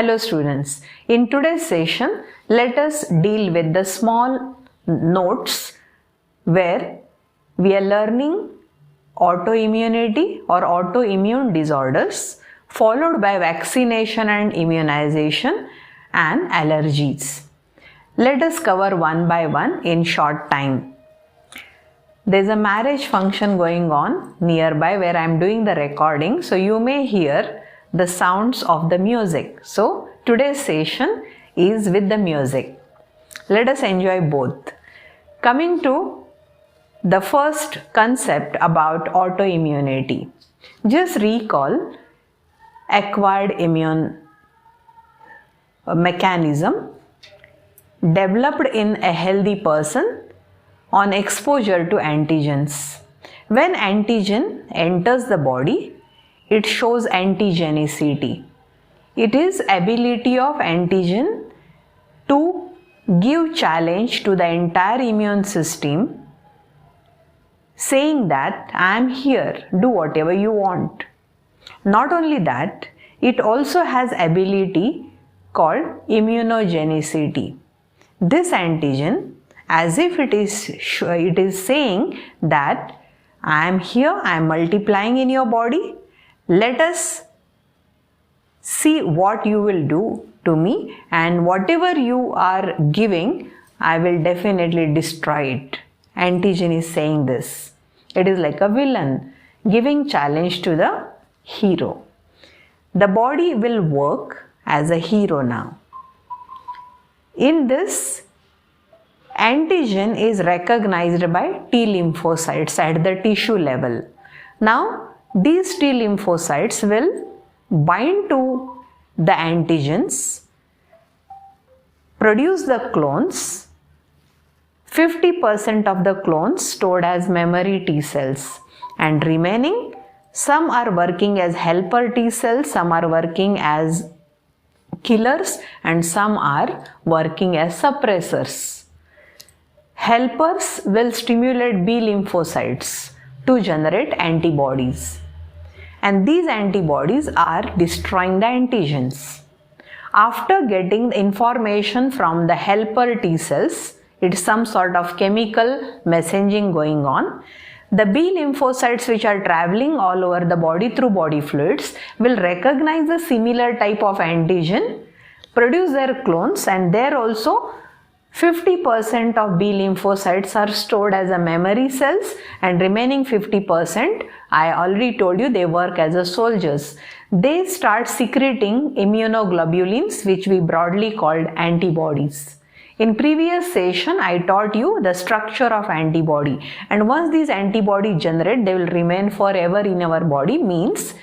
Hello students, in today's session, let us deal with the small notes where we are learning autoimmunity or autoimmune disorders followed by vaccination and immunization and allergies. Let us cover one by one in short time. There is a marriage function going on nearby where I am doing the recording, so you may hear the sounds of the music. So today's session is with the music. Let us enjoy both. Coming to the first concept about autoimmunity. Just recall acquired immune mechanism developed in a healthy person on exposure to antigens. When antigen enters the body, it shows antigenicity. It is ability of antigen to give challenge to the entire immune system, saying that I am here, do whatever you want. Not only that, it also has ability called immunogenicity. This antigen, as if it is saying that I am here, I am multiplying in your body. Let us see what you will do to me, and whatever you are giving, I will definitely destroy it. Antigen is saying this. It is like a villain giving challenge to the hero. The body will work as a hero now. In this, antigen is recognized by T lymphocytes at the tissue level. Now, these T lymphocytes will bind to the antigens, produce the clones, 50% of the clones stored as memory T cells, and remaining, some are working as helper T cells, some are working as killers, and some are working as suppressors. Helpers will stimulate B lymphocytes to generate antibodies, and these antibodies are destroying the antigens. After getting the information from the helper T cells, it is some sort of chemical messaging going on. The B lymphocytes, which are traveling all over the body through body fluids, will recognize a similar type of antigen, produce their clones, and there also 50% of B lymphocytes are stored as a memory cells, and remaining 50%, I already told you, they work as a soldiers. They start secreting immunoglobulins, which we broadly called antibodies. In previous session, I taught you the structure of antibody, and once these antibodies generate, they will remain forever in our body, means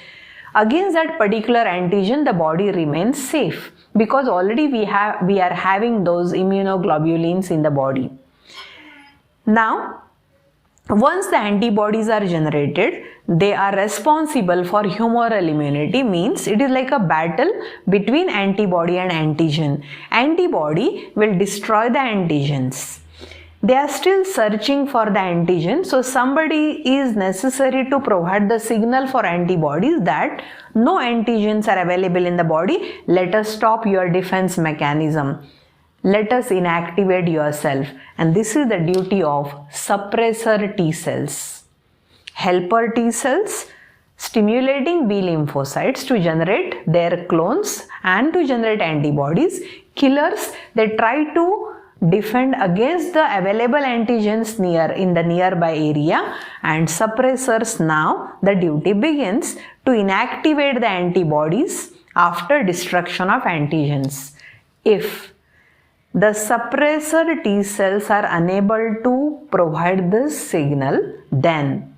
against that particular antigen, the body remains safe, because already we are having those immunoglobulins in the body. Now, once the antibodies are generated, they are responsible for humoral immunity, means it is like a battle between antibody and antigen. Antibody will destroy the antigens. They are still searching for the antigen, so somebody is necessary to provide the signal for antibodies that no antigens are available in the body. Let us stop your defense mechanism. Let us inactivate yourself, and this is the duty of suppressor T cells. Helper T cells stimulating B lymphocytes to generate their clones and to generate antibodies. Killers, they try to defend against the available antigens in the nearby area, and suppressors, now the duty begins to inactivate the antibodies after destruction of antigens. If the suppressor T cells are unable to provide this signal, then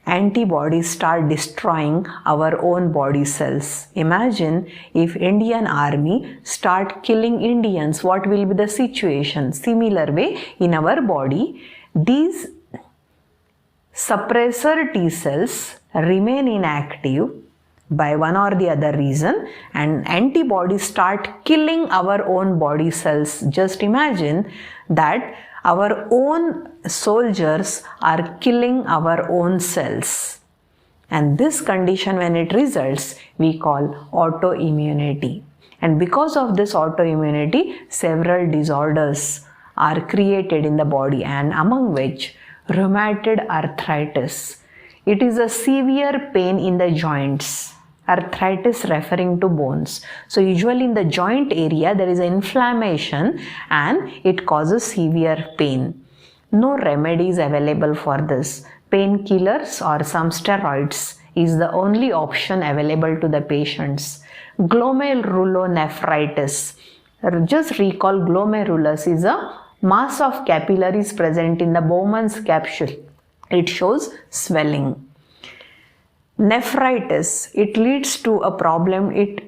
antibodies start destroying our own body cells. Imagine if Indian army start killing Indians, what will be the situation? Similar way, in our body, these suppressor T cells remain inactive by one or the other reason, and antibodies start killing our own body cells. Just imagine that our own soldiers are killing our own cells. And this condition, when it results, we call autoimmunity. And because of this autoimmunity, several disorders are created in the body, and among which rheumatoid arthritis. It is a severe pain in the joints. Arthritis referring to bones. So usually in the joint area there is inflammation and it causes severe pain. No remedy is available for this. Painkillers or some steroids is the only option available to the patients. Glomerulonephritis. Just recall, glomerulus is a mass of capillaries present in the Bowman's capsule. It shows swelling. Nephritis, it leads to a problem, it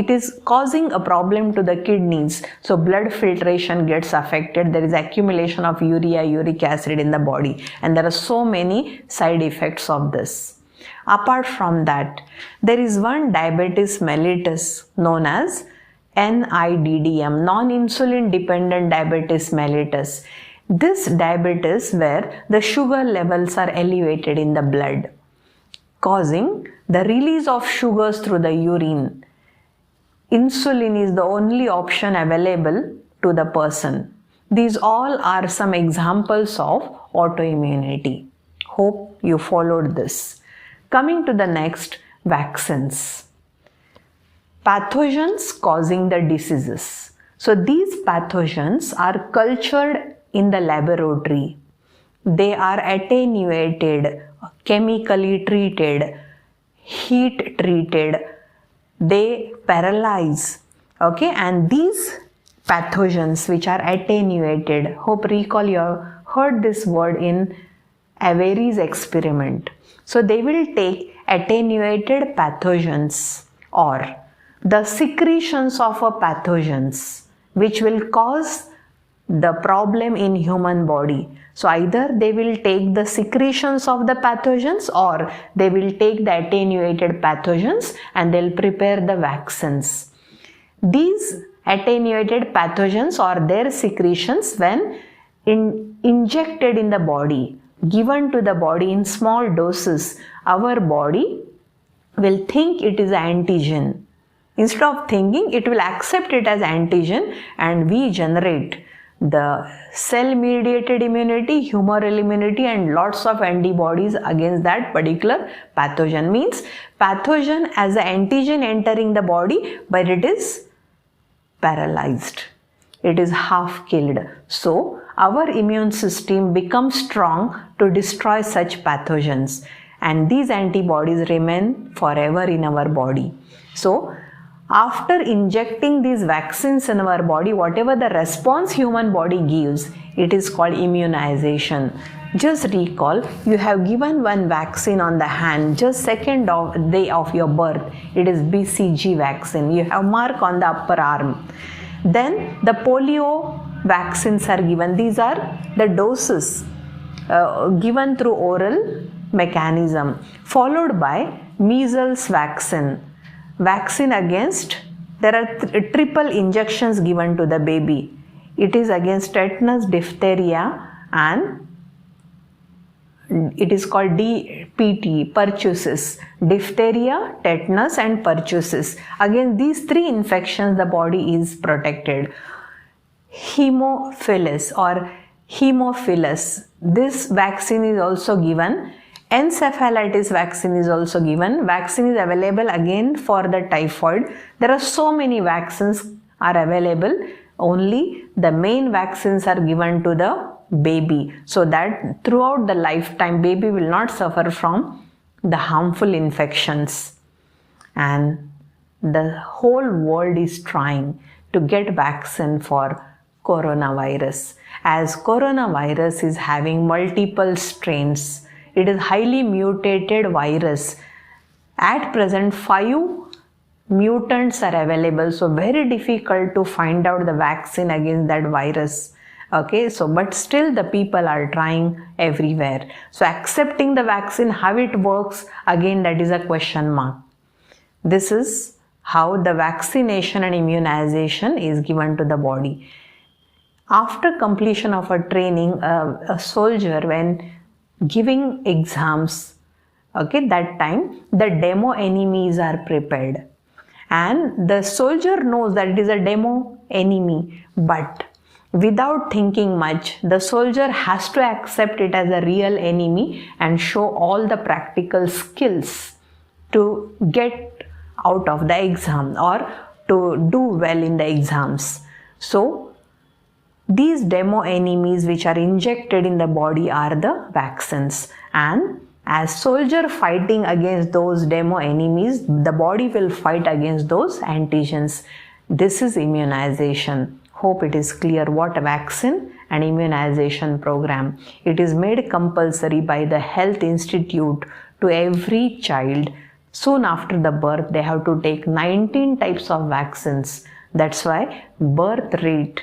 is causing a problem to the kidneys. So blood filtration gets affected, there is accumulation of urea, uric acid in the body, and there are so many side effects of this. Apart from that, there is one diabetes mellitus known as NIDDM, non-insulin dependent diabetes mellitus. This diabetes where the sugar levels are elevated in the blood, causing the release of sugars through the urine. Insulin is the only option available to the person. These all are some examples of autoimmunity. Hope you followed this. Coming to the next, vaccines. Pathogens causing the diseases. So these pathogens are cultured in the laboratory. They are attenuated, chemically treated, heat treated, they paralyze. Okay, and these pathogens which are attenuated, hope recall you have heard this word in Avery's experiment. So they will take attenuated pathogens or the secretions of a pathogens which will cause the problem in human body. So either they will take the secretions of the pathogens or they will take the attenuated pathogens and they'll prepare the vaccines. These attenuated pathogens or their secretions, when injected in the body, given to the body in small doses, our body will think it is antigen. Instead of thinking, it will accept it as antigen and we generate the cell-mediated immunity, humoral immunity, and lots of antibodies against that particular pathogen. Means pathogen as an antigen entering the body, but it is paralyzed. It is half killed. So our immune system becomes strong to destroy such pathogens, and these antibodies remain forever in our body. So after injecting these vaccines in our body, whatever the response human body gives, it is called immunization. Just recall, you have given one vaccine on the hand, just second day of your birth. It is BCG vaccine. You have mark on the upper arm. Then the polio vaccines are given. These are the doses given through oral mechanism, followed by measles vaccine. Vaccine against, there are triple injections given to the baby. It is against tetanus, diphtheria, and it is called DPT, pertussis. Diphtheria, tetanus, and pertussis. Against these three infections, the body is protected. Hemophilus or Haemophilus, this vaccine is also given. Encephalitis vaccine is also given. Vaccine is available again for the typhoid. There are so many vaccines are available. Only the main vaccines are given to the baby, so that throughout the lifetime baby will not suffer from the harmful infections. And the whole world is trying to get vaccine for coronavirus. As coronavirus is having multiple strains, it is highly mutated virus. At present, 5 mutants are available, so very difficult to find out the vaccine against that virus. Okay, so but still the people are trying everywhere. So accepting the vaccine, how it works, again that is a question mark. This is how the vaccination and immunization is given to the body. After completion of a training, a soldier, when giving exams, okay, that time the demo enemies are prepared, and the soldier knows that it is a demo enemy, but without thinking much, the soldier has to accept it as a real enemy and show all the practical skills to get out of the exam or to do well in the exams. So these demo enemies which are injected in the body are the vaccines, and as soldier fighting against those demo enemies, the body will fight against those antigens. This is immunization. Hope it is clear what vaccine and immunization program. It is made compulsory by the Health Institute to every child. Soon after the birth, they have to take 19 types of vaccines. That's why birth rate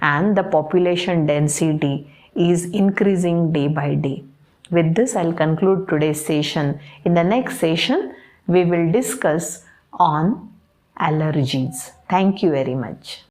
and the population density is increasing day by day. With this, I'll conclude today's session. In the next session, we will discuss on allergies. Thank you very much.